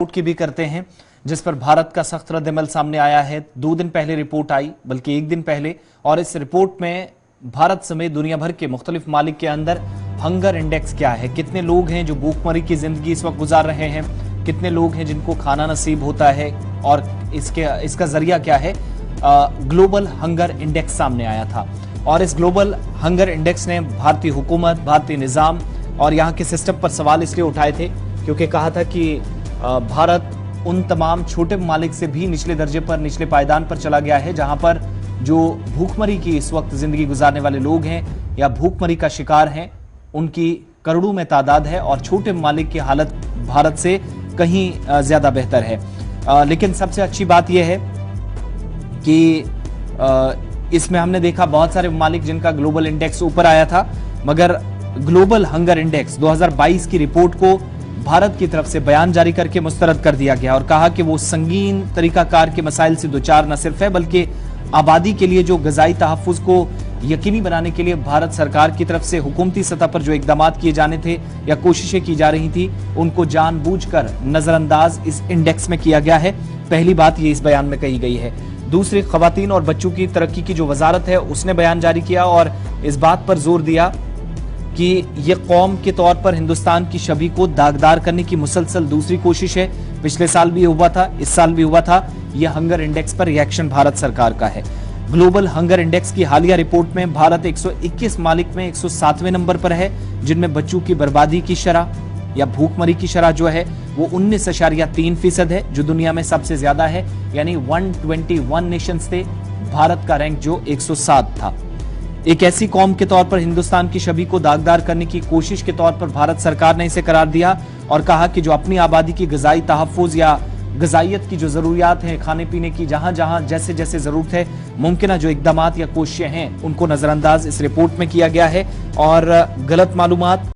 Report की भी करते हैं जिस पर भारत का सख्त रद्द-ए-अमल सामने आया है। 2 दिन पहले रिपोर्ट आई, बल्कि 1 दिन पहले, और इस रिपोर्ट में भारत समेत दुनिया भर के मुख्तलिफ मालिक के अंदर हंगर इंडेक्स क्या है, कितने लोग हैं जो भूखमरी की जिंदगी इस वक्त गुजार रहे हैं, कितने लोग हैं जिनको खाना नसीब होता है, और इसका जरिया क्या है। ग्लोबल हंगर इंडेक्स सामने आया था और इस ग्लोबल हंगर इंडेक्स ने भारतीय हुकूमत, भारतीय निज़ाम और यहाँ के सिस्टम पर सवाल इसलिए उठाए थे क्योंकि कहा था कि भारत उन तमाम छोटे ममालिक से भी निचले दर्जे पर, निचले पायदान पर चला गया है जहां पर जो भूखमरी की इस वक्त जिंदगी गुजारने वाले लोग हैं या भूखमरी का शिकार हैं, उनकी करोड़ों में तादाद है और छोटे ममालिक की हालत भारत से कहीं ज्यादा बेहतर है। लेकिन सबसे अच्छी बात यह है कि इसमें हमने देखा बहुत सारे ममालिक जिनका ग्लोबल इंडेक्स ऊपर आया था, मगर ग्लोबल हंगर इंडेक्स 2022 की रिपोर्ट को भारत की तरफ से बयान जारी करके मुस्तरद कर दिया गया और कहा कि वो संगीन तरीकाकार के मसाइल से दोचार न सिर्फ है बल्कि आबादी के लिए जो गजाई तहफ्फुज को यकीनी बनाने के लिए भारत सरकार की तरफ से हुकूमती सतह पर जो इकदाम किए जाने थे या कोशिशें की जा रही थी, उनको जानबूझकर नजरअंदाज इस इंडेक्स में किया गया है। पहली बात ये इस बयान में कही गई है। दूसरी, खवातीन और बच्चों की तरक्की की जो वजारत है उसने बयान जारी किया और इस बात पर जोर दिया कि ये कौम के तौर पर हिंदुस्तान की छवि को दागदार करने की मुसलसल दूसरी कोशिश है। पिछले साल भी हुआ था, इस साल भी हुआ था। यह हंगर इंडेक्स पर रिएक्शन भारत सरकार का है। ग्लोबल हंगर इंडेक्स की हालिया रिपोर्ट में भारत 121 मालिक में 107वें नंबर पर है, जिनमें बच्चों की बर्बादी की शरह या भूखमरी की शरह जो है वो 19.3% है, जो दुनिया में सबसे ज्यादा है। यानी 121 नेशंस थे, भारत का रैंक जो 107 था। एक ऐसी कौम के तौर पर हिंदुस्तान की छवि को दागदार करने की कोशिश के तौर पर भारत सरकार ने इसे करार दिया और कहा कि जो अपनी आबादी की गजाई तहफ्फुज या गजाइयत की जो जरूरियात हैं, खाने पीने की जहां जहां जैसे जैसे जरूरत है, मुमकिन जो इकदामात या कोशिशें हैं, उनको नजरअंदाज इस रिपोर्ट में किया गया है और गलत मालूमात